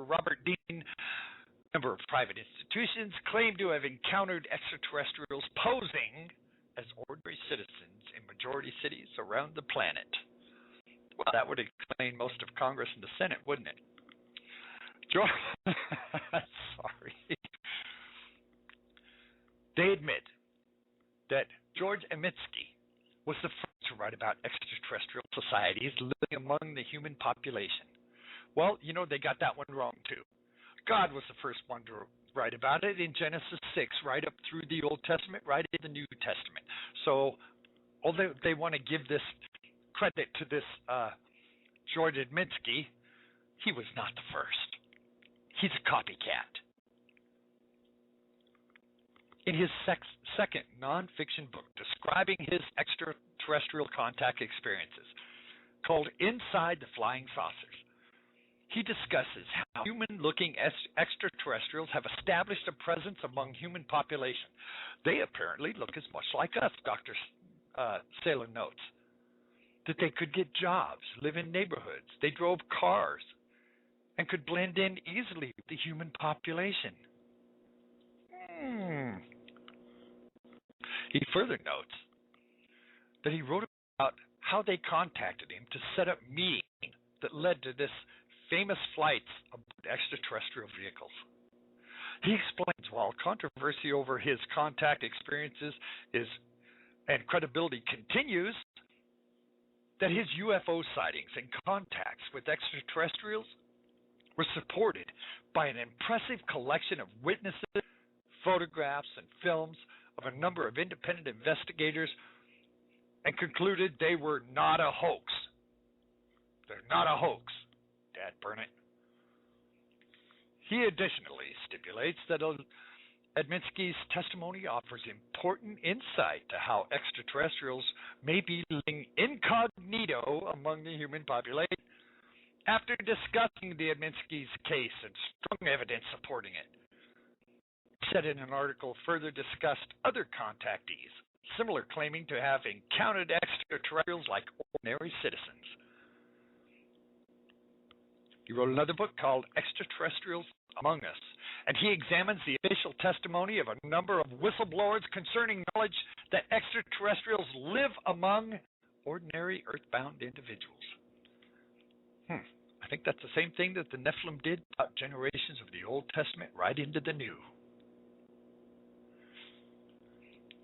Robert Dean, member of private institutions, claimed to have encountered extraterrestrials posing as ordinary citizens in majority cities around the planet. Well, that would explain most of Congress and the Senate, wouldn't it? Sorry. They admit that George Emitsky was the first to write about extraterrestrial societies living among the human population. Well, they got that one wrong too. God was the first one to write about it in Genesis 6, right up through the Old Testament, right in the New Testament. So, although they want to give this credit to this George Emitsky, he was not the first. He's a copycat. In his second nonfiction book describing his extraterrestrial contact experiences, called Inside the Flying Saucers, he discusses how human-looking extraterrestrials have established a presence among human population. They apparently look as much like us, Dr. Saylor notes. That they could get jobs, live in neighborhoods, they drove cars, and could blend in easily with the human population. He further notes that he wrote about how they contacted him to set up meetings that led to this famous flights aboard extraterrestrial vehicles. He explains while controversy over his contact experiences and credibility continues, that his UFO sightings and contacts with extraterrestrials were supported by an impressive collection of witnesses, photographs, and films of a number of independent investigators, and concluded they were not a hoax. They're not a hoax, Dad Burnett. He additionally stipulates that Adminsky's testimony offers important insight to how extraterrestrials may be living incognito among the human population. After discussing the Adminsky's case and strong evidence supporting it, he said in an article further discussed other contactees, similar claiming to have encountered extraterrestrials like ordinary citizens. He wrote another book called Extraterrestrials Among Us, and he examines the official testimony of a number of whistleblowers concerning knowledge that extraterrestrials live among ordinary earthbound individuals. I think that's the same thing that the NEPHILIM did about generations of the Old Testament right into the New.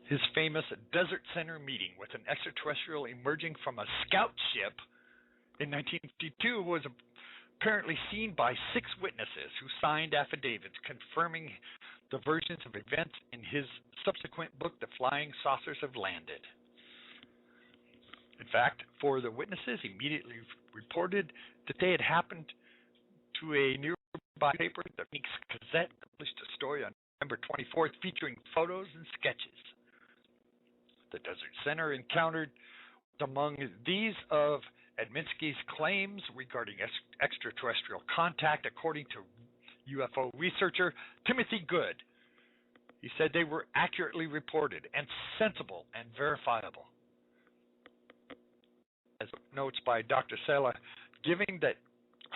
His famous Desert Center meeting with an extraterrestrial emerging from a scout ship in 1952 was apparently seen by 6 witnesses who signed affidavits confirming the versions of events in his subsequent book, The Flying Saucers Have Landed. In fact, 4 of the witnesses immediately reported that they had happened to a nearby paper, the Phoenix Gazette, published a story on November 24th featuring photos and sketches. The Desert Center encountered among these of Adminsky's claims regarding extraterrestrial contact, according to UFO researcher Timothy Good. He said they were accurately reported and sensible and verifiable. As notes by Dr. Sela, giving that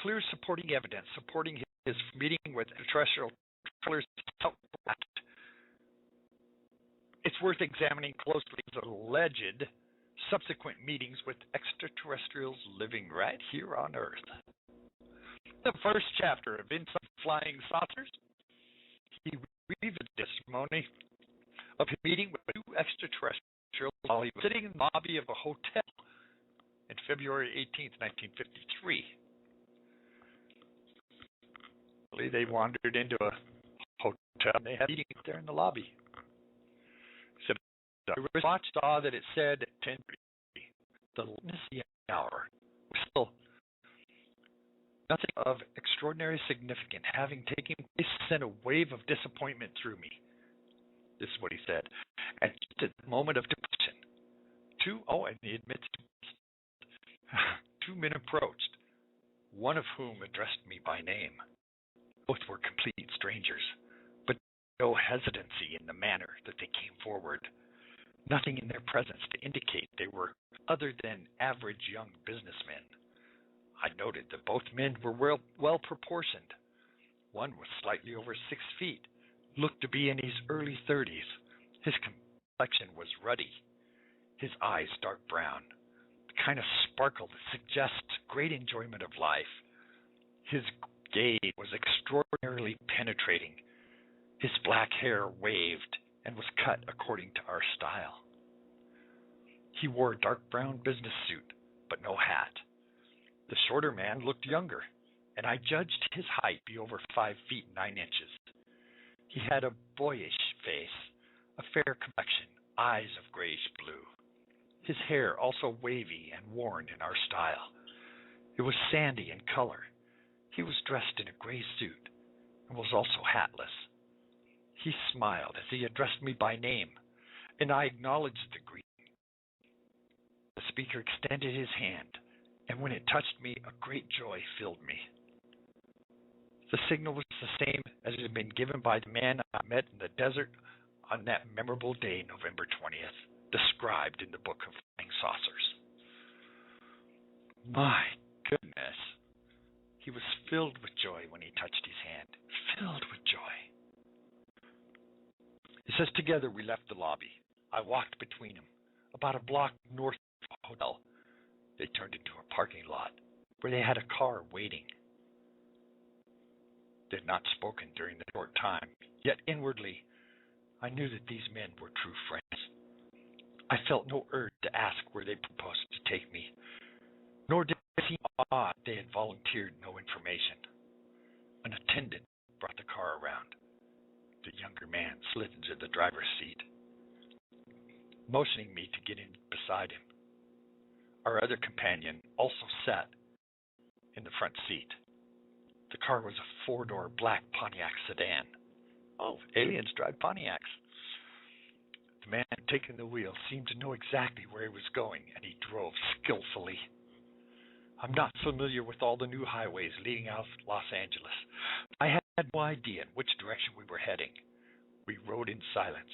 clear supporting evidence supporting his meeting with extraterrestrial travelers. It's worth examining closely the alleged subsequent meetings with extraterrestrials living right here on Earth. The first chapter of Inside Flying Saucers, he reviewed the testimony of his meeting with 2 extraterrestrials while he was sitting in the lobby of a hotel in February 18th, 1953. They wandered into a hotel and they had a meeting there in the lobby. I watched, saw that it said 10:30. The lateness of the hour was still nothing of extraordinary significance having taken place sent a wave of disappointment through me. This is what he said. And just at the moment of depression, and he admits 2 men approached, one of whom addressed me by name. Both were complete strangers, but no hesitancy in the manner that they came forward. Nothing in their presence to indicate they were other than average young businessmen. I noted that both men were well proportioned, One was slightly over 6 feet, looked to be in his early 30s. His complexion was ruddy, his eyes dark brown, the kind of sparkle that suggests great enjoyment of life. His gaze was extraordinarily penetrating. His black hair waved and was cut according to our style. He wore a dark brown business suit, but no hat. The shorter man looked younger, and I judged his height be over 5 feet 9 inches. He had a boyish face, a fair complexion, eyes of grayish blue. His hair also wavy and worn in our style. It was sandy in color. He was dressed in a gray suit and was also hatless. He smiled as he addressed me by name, and I acknowledged the greeting. The speaker extended his hand, and when it touched me, a great joy filled me. The signal was the same as it had been given by the man I met in the desert on that memorable day, November 20th, described in the Book of Flying Saucers. My goodness. He was filled with joy when he touched his hand. Filled with joy. It says, together we left the lobby. I walked between them, about a block north of the hotel. They turned into a parking lot where they had a car waiting. They had not spoken during the short time, yet inwardly I knew that these men were true friends. I felt no urge to ask where they proposed to take me, nor did it seem odd they had volunteered no information. An attendant brought the car around. The younger man slid into the driver's seat, motioning me to get in beside him. Our other companion also sat in the front seat. The car was a 4-door black Pontiac sedan. Oh, aliens drive Pontiacs. The man who had taken the wheel seemed to know exactly where he was going, and he drove skillfully. I'm not familiar with all the new highways leading out of Los Angeles. I had no idea in which direction we were heading. We rode in silence.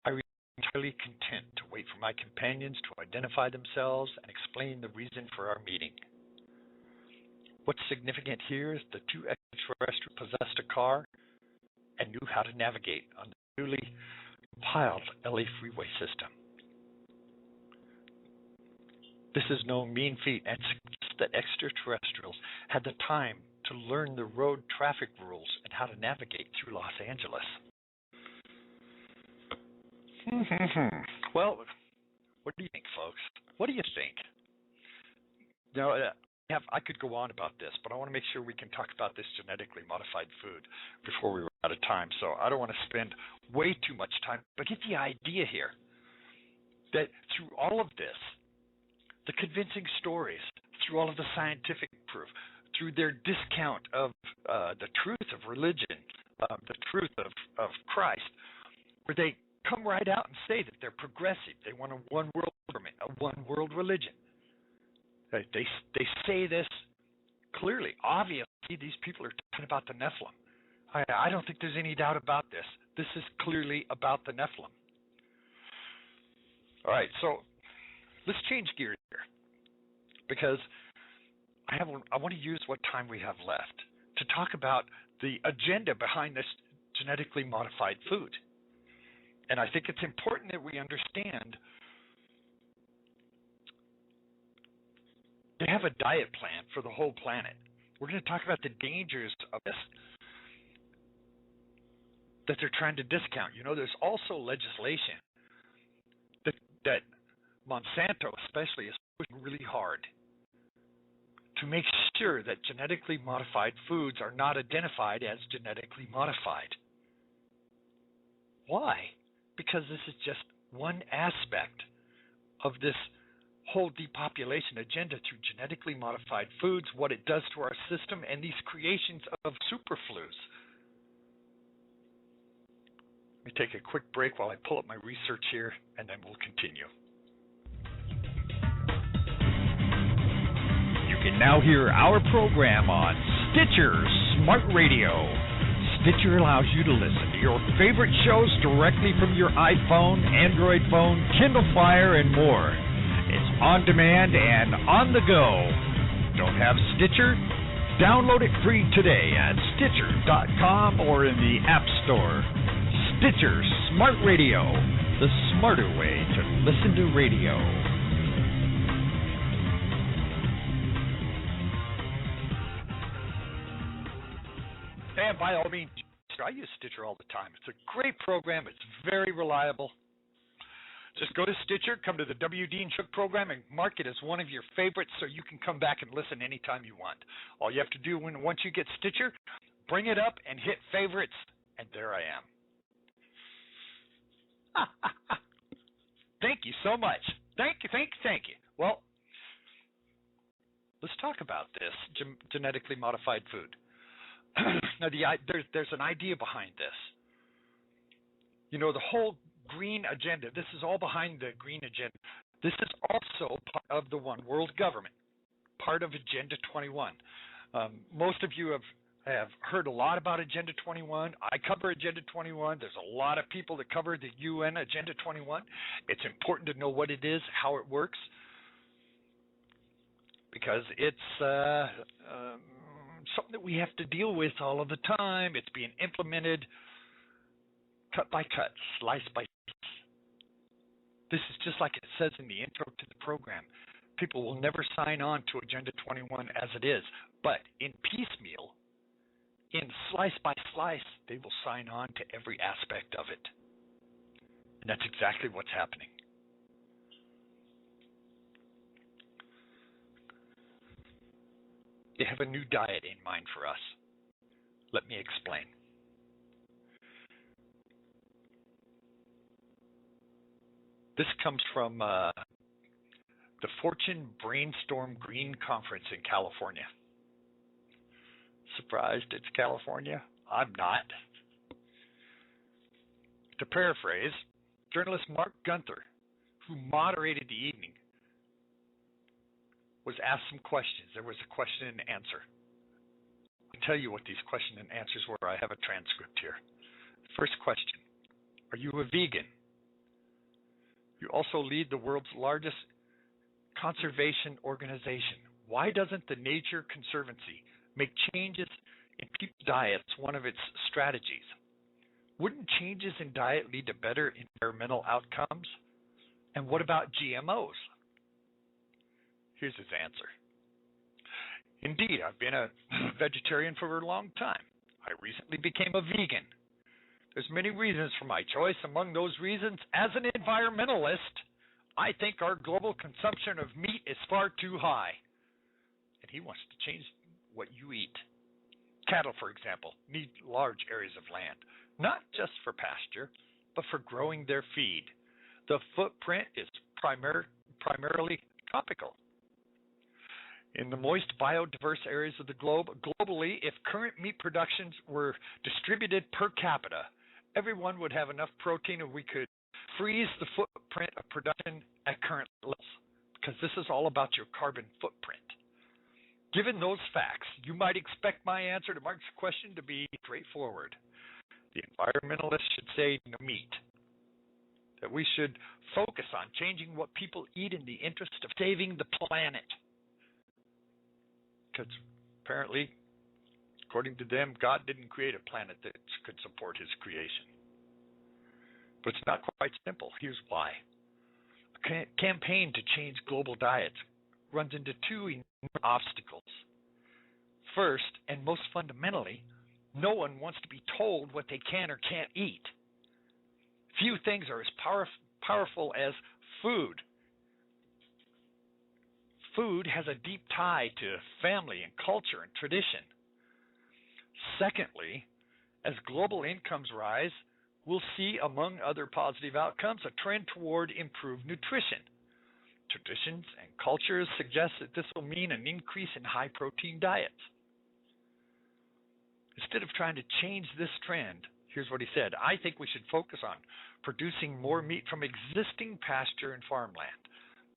I was entirely content to wait for my companions to identify themselves and explain the reason for our meeting. What's significant here is the two extraterrestrials possessed a car and knew how to navigate on the newly compiled LA freeway system. This is no mean feat and suggests that extraterrestrials had the time to learn the road traffic rules and how to navigate through Los Angeles. Well, what do you think, folks? What do you think? Now, I could go on about this, but I want to make sure we can talk about this genetically modified food before we run out of time. So I don't want to spend way too much time, but get the idea here that through all of this, the convincing stories, through all of the scientific proof, through their discount of the truth of religion, the truth of Christ, where they come right out and say that they're progressive. They want a one-world government, a one-world religion. They say this clearly. Obviously, these people are talking about the Nephilim. I don't think there's any doubt about this. This is clearly about the Nephilim. All right, so let's change gears here, because I want to use what time we have left to talk about the agenda behind this genetically modified food. And I think it's important that we understand they have a diet plan for the whole planet. We're going to talk about the dangers of this that they're trying to discount. You know, there's also legislation that Monsanto especially is pushing really hard to make sure that genetically modified foods are not identified as genetically modified. Why? Because this is just one aspect of this whole depopulation agenda through genetically modified foods, what it does to our system, and these creations of superflus. Let me take a quick break while I pull up my research here, and then we'll continue. You can now hear our program on Stitcher Smart Radio. Stitcher allows you to listen to your favorite shows directly from your iPhone, Android phone, Kindle Fire, and more. It's on demand and on the go. Don't have Stitcher? Download it free today at Stitcher.com or in the App Store. Stitcher Smart Radio, the smarter way to listen to radio. And by all means, I use Stitcher all the time. It's a great program. It's very reliable. Just go to Stitcher, come to the W. Dean Shook program, and mark it as one of your favorites so you can come back and listen anytime you want. All you have to do once you get Stitcher, bring it up and hit favorites, and there I am. Thank you so much. Thank you. Well, let's talk about this genetically modified food. Now, there's an idea behind this. You know, the whole green agenda, this is all behind the green agenda. This is also part of the One World Government, part of Agenda 21. Most of you have heard a lot about Agenda 21. I cover Agenda 21. There's a lot of people that cover the UN Agenda 21. It's important to know what it is, how it works, because it's something that we have to deal with all of the time. It's being implemented cut by cut, slice by slice. This is just like it says in the intro to the program. People will never sign on to Agenda 21 as it is, but in piecemeal, in slice by slice, they will sign on to every aspect of it. And that's exactly what's happening. They have a new diet in mind for us. Let me explain. This comes from the Fortune Brainstorm Green Conference in California. Surprised it's California? I'm not. To paraphrase, journalist Mark Gunther, who moderated the evening, was asked some questions. There was a question and answer. I'll tell you what these question and answers were. I have a transcript here. First question, are you a vegan? You also lead the world's largest conservation organization. Why doesn't the Nature Conservancy make changes in people's diets one of its strategies? Wouldn't changes in diet lead to better environmental outcomes? And what about GMOs? Here's his answer. Indeed, I've been a vegetarian for a long time. I recently became a vegan. There's many reasons for my choice. Among those reasons, as an environmentalist, I think our global consumption of meat is far too high. And he wants to change what you eat. Cattle, for example, need large areas of land, not just for pasture, but for growing their feed. The footprint is primarily tropical. In the moist, biodiverse areas of the globe, globally, if current meat productions were distributed per capita, everyone would have enough protein and we could freeze the footprint of production at current levels, because this is all about your carbon footprint. Given those facts, you might expect my answer to Mark's question to be straightforward. The environmentalist should say no meat, that we should focus on changing what people eat in the interest of saving the planet. Because apparently, according to them, God didn't create a planet that could support his creation. But it's not quite simple. Here's why. A campaign to change global diets runs into two enormous obstacles. First, and most fundamentally, no one wants to be told what they can or can't eat. Few things are as powerful as food. Food has a deep tie to family and culture and tradition. Secondly, as global incomes rise, we'll see, among other positive outcomes, a trend toward improved nutrition. Traditions and cultures suggest that this will mean an increase in high-protein diets. Instead of trying to change this trend, here's what he said, I think we should focus on producing more meat from existing pasture and farmland.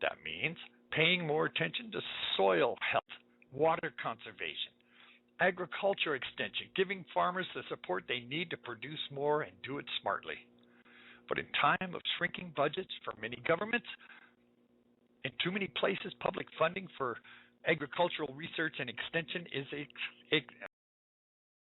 That means paying more attention to soil health, water conservation, agriculture extension, giving farmers the support they need to produce more and do it smartly. But in time of shrinking budgets for many governments, in too many places, public funding for Agricultural Research and Extension is